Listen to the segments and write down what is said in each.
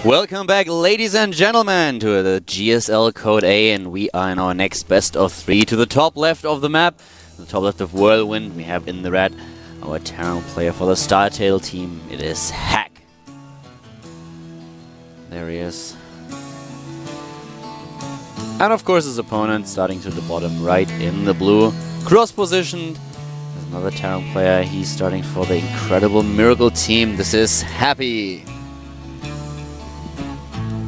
Welcome back, ladies and gentlemen, to the GSL Code A, and we are in our next best of 3. To the top left of the map, the top left of Whirlwind, we have in the red our Terran player for the StarTale team. It is Hack. There he is. And of course his opponent starting to the bottom right in the blue. Cross-positioned. There's another Terran player. He's starting for the incredible Miracle team. This is Happy.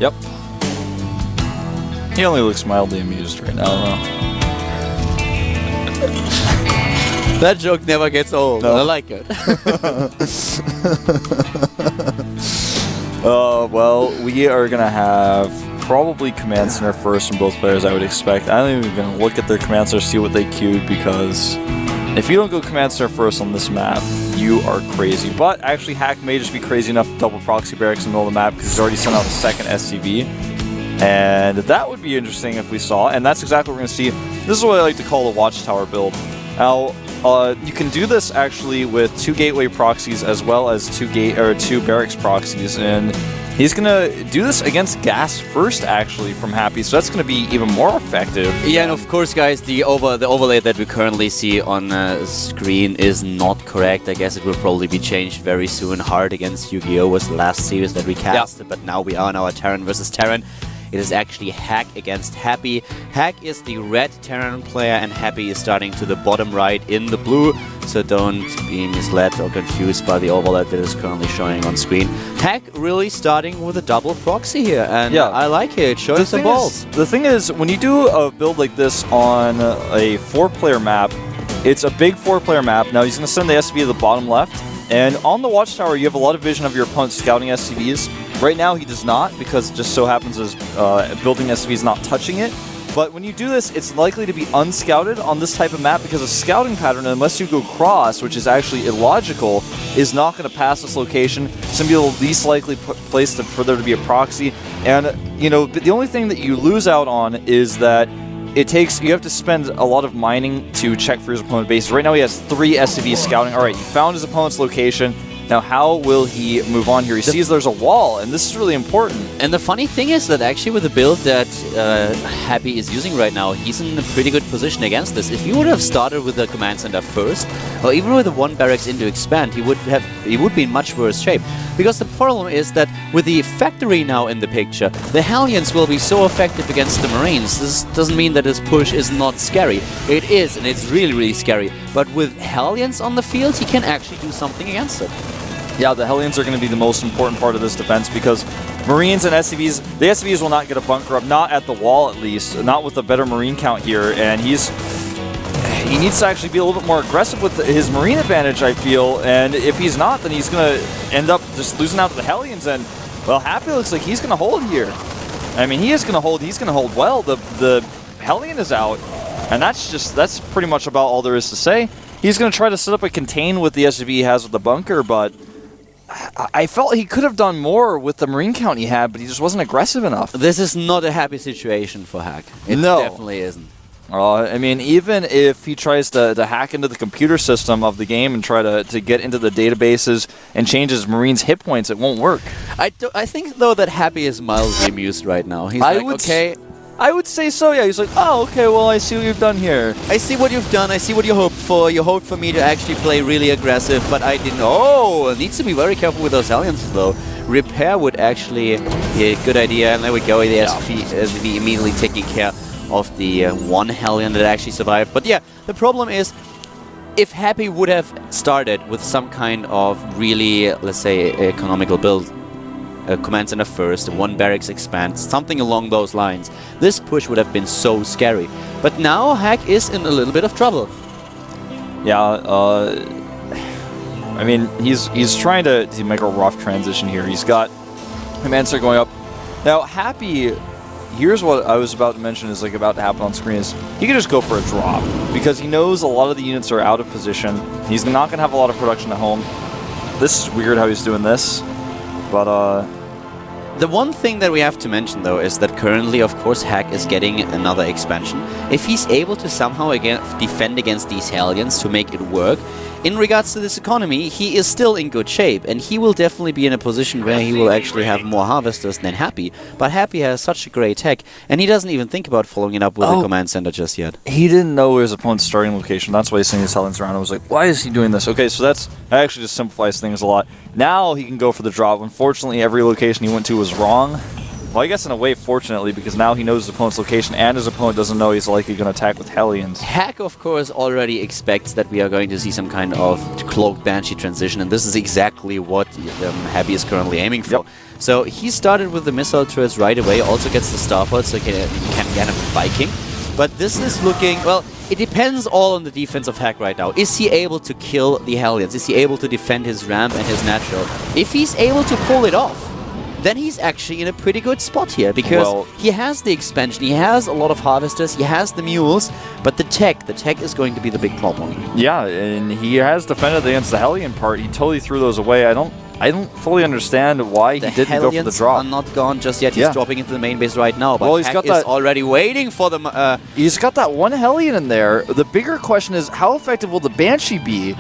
Yep. He only looks mildly amused right now, though. That joke never gets old. No. I like it. Well, we are going to have probably Command Center first from both players, I would expect. I don't even going to look at their Command Center, see what they queued, because if you don't go Command Center first on this map, you are crazy. But actually, Hack may just be crazy enough to double proxy barracks in the middle of the map because he's already sent out a second SCV. And that would be interesting if we saw, and that's exactly what we're going to see. This is what I like to call the Watchtower build. Now, you can do this actually with 2 gateway proxies as well as 2 barracks proxies, and he's going to do this against gas first, actually, from Happy, so that's going to be even more effective. Yeah, and of course, guys, the overlay that we currently see on screen is not correct. I guess it will probably be changed very soon. Hard against Yu-Gi-Oh! Was the last series that we casted, but now we are on our Terran versus Terran. It is actually Hack against Happy. Hack is the red Terran player, and Happy is starting to the bottom right in the blue, so don't be misled or confused by the overlay that is currently showing on screen. Hack really starting with a double proxy here, and yeah, I like it. It shows some balls. The thing is, when you do a build like this on a 4-player map, it's a big 4-player map. Now he's going to send the SCV to the bottom left, and on the Watchtower you have a lot of vision of your opponent scouting SCVs. Right now he does not, because it just so happens as building SCV is not touching it. But when you do this, it's likely to be unscouted on this type of map because a scouting pattern, unless you go cross, which is actually illogical, is not going to pass this location. It's going to be the least likely place for there to be a proxy. And, you know, the only thing that you lose out on is that you have to spend a lot of mining to check for his opponent's base. Right now he has 3 SCVs scouting. Alright, he found his opponent's location. Now, how will he move on here? He sees there's a wall, and this is really important. And the funny thing is that actually with the build that Happy is using right now, he's in a pretty good position against this. If he would have started with the Command Center first, or even with the 1 barracks into expand, he would be in much worse shape. Because the problem is that with the factory now in the picture, the Hellions will be so effective against the Marines. This doesn't mean that his push is not scary. It is, and it's really, really scary. But with Hellions on the field, he can actually do something against it. Yeah, the Hellions are going to be the most important part of this defense because Marines and SCVs, the SCVs will not get a bunker up, not at the wall at least, not with a better Marine count here, and he needs to actually be a little bit more aggressive with his Marine advantage, I feel, and if he's not, then he's going to end up just losing out to the Hellions, and, well, Happy looks like he's going to hold here. I mean, he's going to hold well. The Hellion is out, and that's pretty much about all there is to say. He's going to try to set up a contain with the SCV he has with the bunker, but I felt he could have done more with the Marine count he had, but he just wasn't aggressive enough. This is not a happy situation for Hack. It definitely isn't. I mean, even if he tries to hack into the computer system of the game and try to get into the databases and change his Marines' hit points, it won't work. I think, though, that Happy is mildly amused right now. He's like, okay... I would say so, yeah. He's like, oh, okay, well, I see what you've done here. I see what you've done. I see what you hoped for. You hoped for me to actually play really aggressive, but I didn't. Oh, needs to be very careful with those Hellions, though. Repair would actually be a good idea. And there we go. The SCV immediately taking care of the 1 Hellion that actually survived. But yeah, the problem is, if Happy would have started with some kind of really, let's say, economical build, Command Center first, 1 barracks expand, something along those lines, this push would have been so scary. But now Hack is in a little bit of trouble. Yeah, I mean, he's trying to make a rough transition here. He's got Command Center going up. Now, Happy, here's what I was about to mention is like about to happen on screen is he can just go for a drop because he knows a lot of the units are out of position. He's not going to have a lot of production at home. This is weird how he's doing this. But, the one thing that we have to mention, though, is that currently, of course, Hack is getting another expansion. If he's able to somehow again defend against these Hellions to make it work, in regards to this economy, he is still in good shape, and he will definitely be in a position where he will actually have more harvesters than Happy. But Happy has such a great tech, and he doesn't even think about following it up with a command center just yet. He didn't know his opponent's starting location. That's why he's sending his Hellions around. I was like, why is he doing this? Okay, so that actually just simplifies things a lot. Now he can go for the drop. Unfortunately, every location he went to was wrong. Well, I guess in a way, fortunately, because now he knows his opponent's location, and his opponent doesn't know he's likely going to attack with Hellions. Hack, of course, already expects that we are going to see some kind of Cloaked Banshee transition, and this is exactly what Happy is currently aiming for. Yep. So he started with the missile turrets right away, also gets the starport, so he can get him Viking. But this is looking, well, it depends all on the defense of Hack right now. Is he able to kill the Hellions? Is he able to defend his ramp and his natural? If he's able to pull it off, then he's actually in a pretty good spot here, because he has the expansion, he has a lot of harvesters, he has the mules, but the tech is going to be the big problem. Yeah, and he has defended against the Hellion part. He totally threw those away. I don't fully understand why he didn't go for the drop. Are not gone just yet. He's dropping into the main base right now, but he's got is already waiting for them. He's got that one Hellion in there. The bigger question is, how effective will the Banshee be?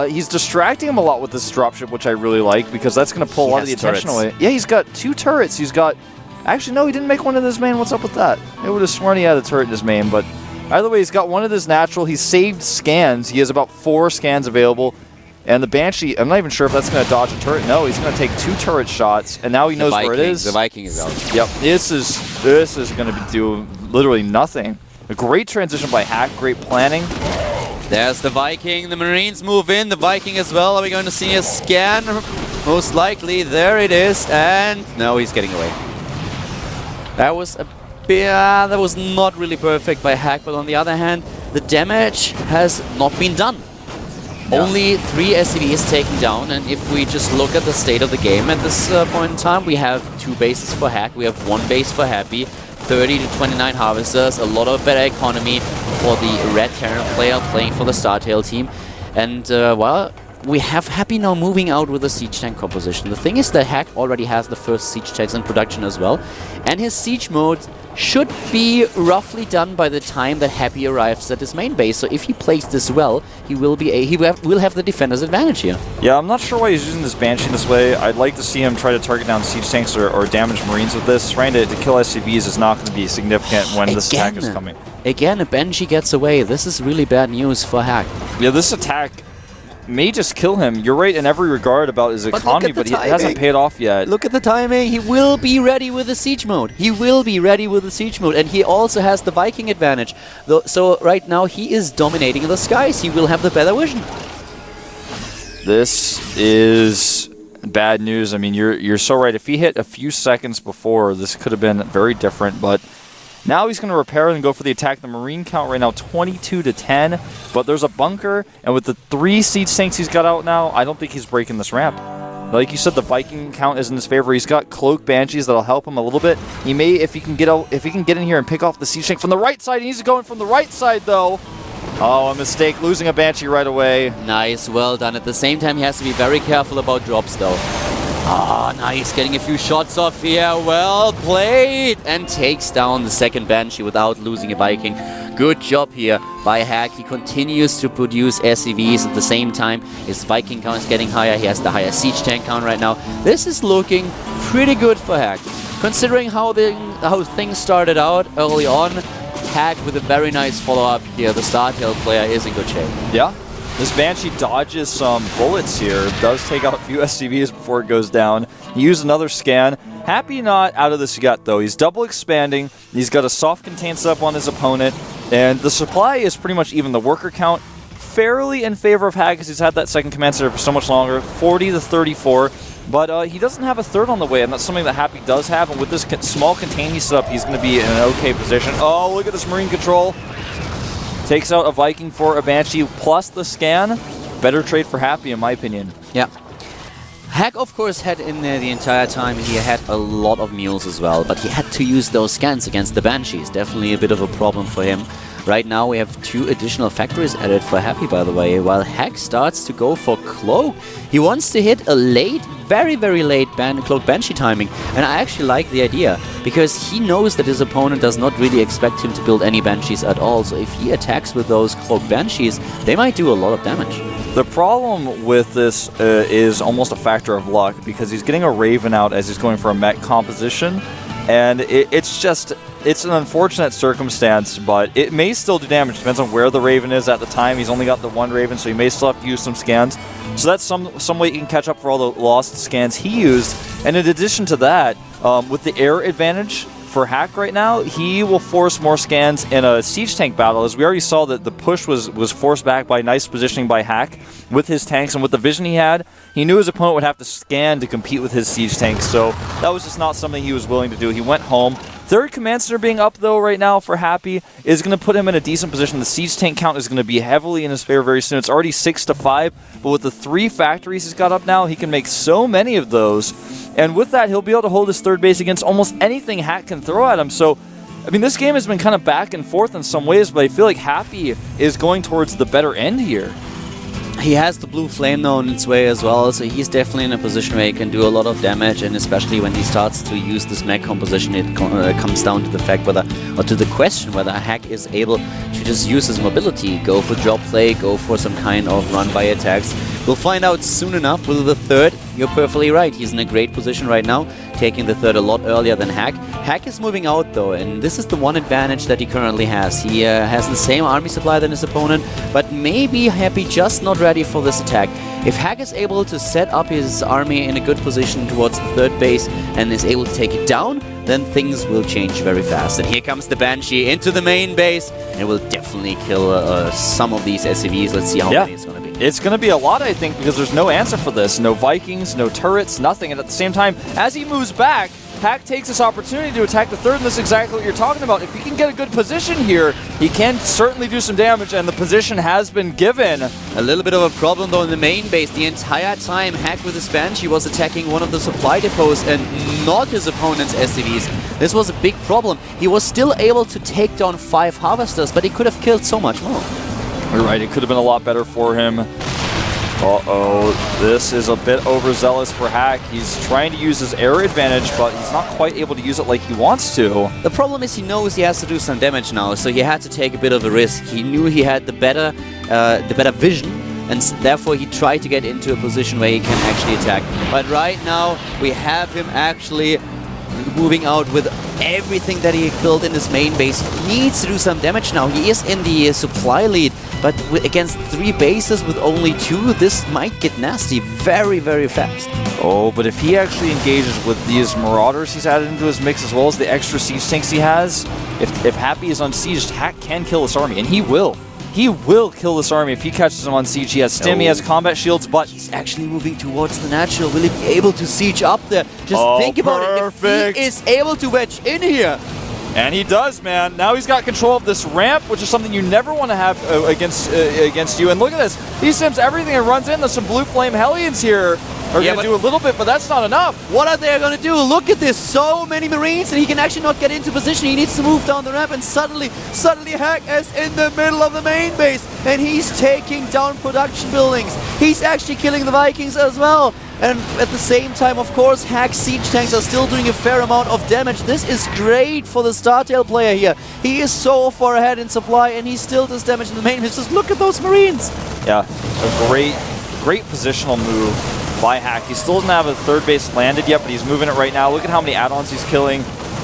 He's distracting him a lot with this dropship, which I really like, because that's going to pull a lot of the attention away. Yeah, he's got 2 turrets. He's got... Actually, no, he didn't make one in his main. What's up with that? I would have sworn he had a turret in his main, but either way, he's got one of his natural. He's saved scans. He has about 4 scans available. And the Banshee, I'm not even sure if that's going to dodge a turret. No, he's going to take 2 turret shots, and now he knows where it is. The Viking is out. Yep, this is going to be doing literally nothing. A great transition by Hack, great planning. There's the Viking, the Marines move in, the Viking as well. Are we going to see a scan? Most likely, there it is, and no, he's getting away. That was that was not really perfect by Hack, but on the other hand, the damage has not been done. Yeah. Only 3 SCVs taken down, and if we just look at the state of the game at this point in time, we have 2 bases for Hack, we have 1 base for Happy, 30 to 29 harvesters, a lot of better economy for the Red Terran player playing for the StarTale team. And, well, we have Happy now moving out with the siege tank composition. The thing is that Hack already has the first siege tanks in production as well, and his siege mode should be roughly done by the time that Happy arrives at his main base. So if he plays this well, he will have the defender's advantage here. Yeah, I'm not sure why he's using this Banshee this way. I'd like to see him try to target down siege tanks or damage Marines with this. Trying to kill SCVs is not going to be significant when this attack is coming. Again, a Banshee gets away. This is really bad news for Hack. Yeah, this attack may just kill him. You're right in every regard about his economy, but it hasn't paid off yet. Look at the timing. He will be ready with the siege mode. He will be ready with the siege mode, and he also has the Viking advantage. So right now he is dominating the skies. He will have the better vision. This is bad news. I mean, you're so right. If he hit a few seconds before, this could have been very different, but now he's going to repair and go for the attack. The Marine count right now 22 to 10, but there's a bunker, and with the 3 siege tanks he's got out now, I don't think he's breaking this ramp. Like you said, the Viking count is in his favor. He's got Cloak Banshees that'll help him a little bit. He may, if he can get in here and pick off the siege tank from the right side. He needs to go in from the right side though. Oh, a mistake, losing a Banshee right away. Nice, well done. At the same time, he has to be very careful about drops though. Ah, nice, getting a few shots off here, well played! And takes down the second Banshee without losing a Viking. Good job here by Hack. He continues to produce SCVs at the same time. His Viking count is getting higher, he has the higher siege tank count right now. This is looking pretty good for Hack. Considering how things started out early on, Hack with a very nice follow-up here. The StarTale player is in good shape. Yeah. This Banshee dodges some bullets here, does take out a few SCVs before it goes down. He used another scan. Happy not out of this yet, though. He's double expanding. He's got a soft contain setup on his opponent, and the supply is pretty much even. The worker count fairly in favor of Hack because he's had that second command center for so much longer, 40 to 34. But he doesn't have a third on the way, and that's something that Happy does have. And with this small contain he set up, he's going to be in an okay position. Oh, look at this Marine control. Takes out a Viking for a Banshee plus the scan. Better trade for Happy, in my opinion. Yeah. Hack, of course, had in there the entire time. He had a lot of mules as well, but he had to use those scans against the Banshees. Definitely a bit of a problem for him. Right now we have 2 additional factories added for Happy, by the way, while Hack starts to go for Cloak. He wants to hit a late, very, very late Cloak Banshee timing, and I actually like the idea, because he knows that his opponent does not really expect him to build any Banshees at all, so if he attacks with those Cloak Banshees, they might do a lot of damage. The problem with this is almost a factor of luck, because he's getting a Raven out as he's going for a mech composition, and it's an unfortunate circumstance, but it may still do damage. Depends on where the Raven is at the time. He's only got the one Raven, so he may still have to use some scans. So that's some way he can catch up for all the lost scans he used. And in addition to that, with the air advantage for Hack right now, he will force more scans in a siege tank battle. As we already saw, that the push was forced back by nice positioning by Hack with his tanks, and with the vision he had, he knew his opponent would have to scan to compete with his siege tanks, so that was just not something he was willing to do. He went home. Third Command Center being up, though, right now for Happy is going to put him in a decent position. The siege tank count is going to be heavily in his favor very soon. It's already 6-5, but with the 3 factories he's got up now, he can make so many of those. And with that, he'll be able to hold his third base against almost anything Hack can throw at him. So, I mean, this game has been kind of back and forth in some ways, but I feel like Happy is going towards the better end here. He has the blue flame now in its way as well, so he's definitely in a position where he can do a lot of damage, and especially when he starts to use this mech composition, it comes down to the fact whether, or to the question whether Hack is able to just use his mobility, go for drop play, go for some kind of run by attacks. We'll find out soon enough with the third. You're perfectly right, he's in a great position right now, taking the third a lot earlier than Hack. Hack is moving out though, and this is the one advantage that he currently has. He has the same army supply than his opponent, but maybe Happy just not ready for this attack. If Hack is able to set up his army in a good position towards the third base and is able to take it down, then things will change very fast. And here comes the Banshee into the main base, and it will definitely kill some of these SCVs. Let's see how many it's going to be. It's going to be a lot, I think, because there's no answer for this. No Vikings, no turrets, nothing. And at the same time, as he moves back, Hack takes this opportunity to attack the third, and this is exactly what you're talking about. If he can get a good position here, he can certainly do some damage, and the position has been given. A little bit of a problem, though, in the main base. The entire time, Hack with his Banshee was attacking one of the supply depots and not his opponent's SCVs. This was a big problem. He was still able to take down 5 Harvesters, but he could have killed so much more. You're right, it could have been a lot better for him. Uh-oh, this is a bit overzealous for Hack. He's trying to use his air advantage, but he's not quite able to use it like he wants to. The problem is he knows he has to do some damage now, so he had to take a bit of a risk. He knew he had the better vision, and therefore he tried to get into a position where he can actually attack. But right now, we have him actually moving out with everything that he built in his main base. He needs to do some damage now. He is in the supply lead, but against 3 bases with only 2, this might get nasty very, very fast. Oh, but if he actually engages with these Marauders he's added into his mix, as well as the extra siege tanks he has, if Happy is on siege, Hack can kill this army, and he will. He will kill this army if he catches him on siege. He has stim, he has combat shields, but he's actually moving towards the natural. Will he be able to siege up there? Just think about it. If he is able to wedge in here. And he does, man. Now he's got control of this ramp, which is something you never want to have against you. And look at this. He sims everything and runs in. There's some blue flame Hellions here. Are going to do a little bit, but that's not enough. What are they going to do? Look at this. So many Marines, and he can actually not get into position. He needs to move down the ramp, and suddenly Hack is in the middle of the main base, and he's taking down production buildings. He's actually killing the Vikings as well. And at the same time, of course, Hack's siege tanks are still doing a fair amount of damage. This is great for the StarTale player here. He is so far ahead in supply, and he still does damage in the main base. Just look at those Marines. Yeah, a great positional move by Hack. He still doesn't have a third base landed yet, but he's moving it right now. Look at how many add-ons he's killing.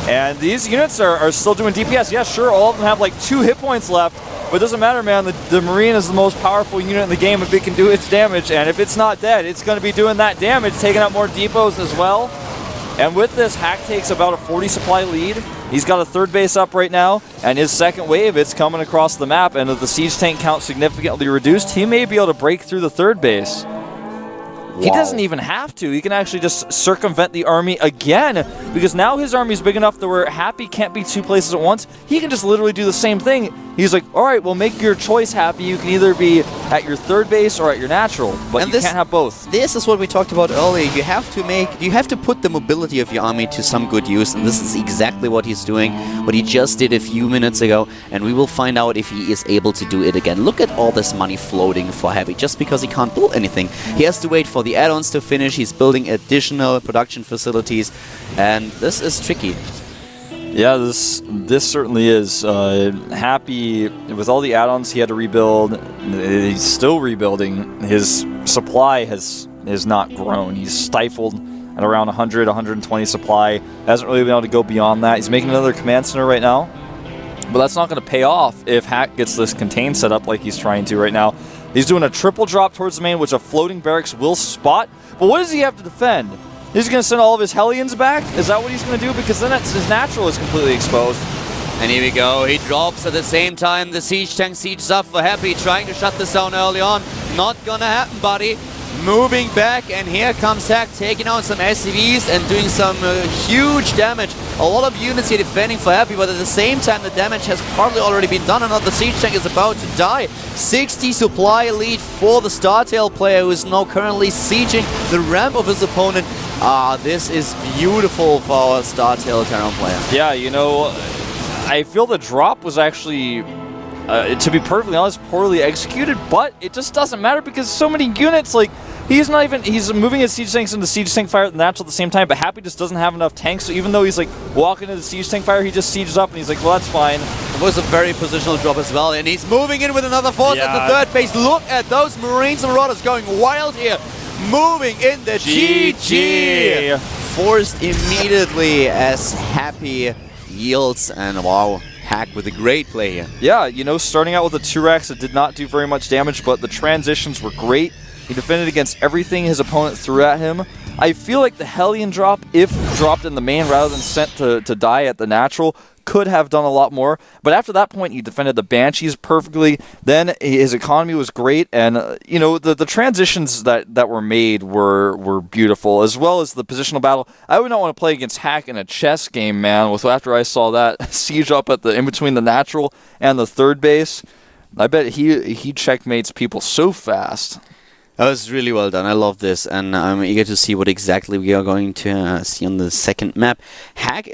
And these units are still doing DPS. Yeah, sure, all of them have like 2 hit points left, but it doesn't matter, man. The Marine is the most powerful unit in the game if it can do its damage, and if it's not dead, it's going to be doing that damage, taking out more depots as well. And with this, Hack takes about a 40 supply lead. He's got a third base up right now, and his second wave, it's coming across the map, and with the siege tank count significantly reduced, he may be able to break through the third base. Wow. He doesn't even have to. He can actually just circumvent the army again, because now his army is big enough that where Happy can't be 2 places at once. He can just literally do the same thing. He's like, all right, well, make your choice, Happy. You can either be at your third base or at your natural, but you can't have both. This is what we talked about earlier. You have to put the mobility of your army to some good use, and this is exactly what he's doing, what he just did a few minutes ago, and we will find out if he is able to do it again. Look at all this money floating for Happy, just because he can't build anything. He has to wait for the add-ons to finish. He's building additional production facilities, and this is tricky. Yeah, this certainly is. Happy with all the add-ons he had to rebuild. He's still rebuilding. His supply has not grown. He's stifled at around 100, 120 supply. Hasn't really been able to go beyond that. He's making another command center right now, but that's not going to pay off if Hack gets this contain set up like he's trying to right now. He's doing a triple drop towards the main, which a floating barracks will spot. But what does he have to defend? He's going to send all of his Hellions back? Is that what he's going to do? Because then his natural is completely exposed. And here we go. He drops at the same time. The siege tank sieges up for Happy, trying to shut this down early on. Not gonna happen, buddy. Moving back, and here comes Hack taking out some SCVs and doing some huge damage. A lot of units here defending for Happy, but at the same time the damage has partly already been done. Another siege tank is about to die. 60 supply lead for the StarTale player, who is now currently sieging the ramp of his opponent. This is beautiful for our StarTale Terran player. Yeah, you know, I feel the drop was actually, to be perfectly honest, poorly executed, but it just doesn't matter because so many units, like, he's moving his siege tanks into siege tank fire at the natural at the same time, but Happy just doesn't have enough tanks, so even though he's like walking into the siege tank fire, he just sieges up and he's like, well, that's fine. It was a very positional drop as well, and he's moving in with another force at the third base. Look at those Marines and Marauders going wild here. Moving in the GG. Forced immediately as Happy yields, and wow, Hack with a great play here. Yeah, you know, starting out with the 2 racks, it did not do very much damage, but the transitions were great. He defended against everything his opponent threw at him. I feel like the Hellion drop, if dropped in the main rather than sent to die at the natural, could have done a lot more. But after that point, he defended the Banshees perfectly. Then his economy was great, and you know, the transitions that were made were beautiful, as well as the positional battle. I would not want to play against Hack in a chess game, man. After I saw that siege up at in between the natural and the third base, I bet he checkmates people so fast. That was really well done. I love this, and I'm eager to see what exactly we are going to see on the second map. Hack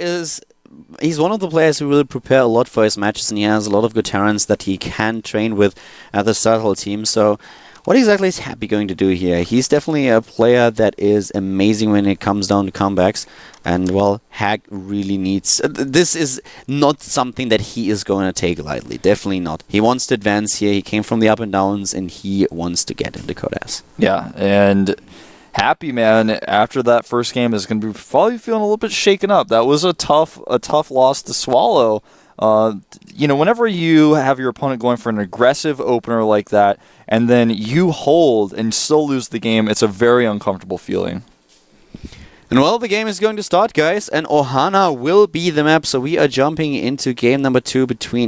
he's one of the players who really prepare a lot for his matches, and he has a lot of good Terrans that he can train with at the StarTale team. So what exactly is Happy going to do here? He's definitely a player that is amazing when it comes down to comebacks. And, well, Hack really needs... this is not something that he is going to take lightly. Definitely not. He wants to advance here. He came from the up and downs, and he wants to get into Codas. Yeah, and Happy, man, after that first game is going to be probably feeling a little bit shaken up. That was a tough loss to swallow. You know, whenever you have your opponent going for an aggressive opener like that, and then you hold and still lose the game, it's a very uncomfortable feeling. And well, the game is going to start, guys, and Ohana will be the map, so we are jumping into game number 2 between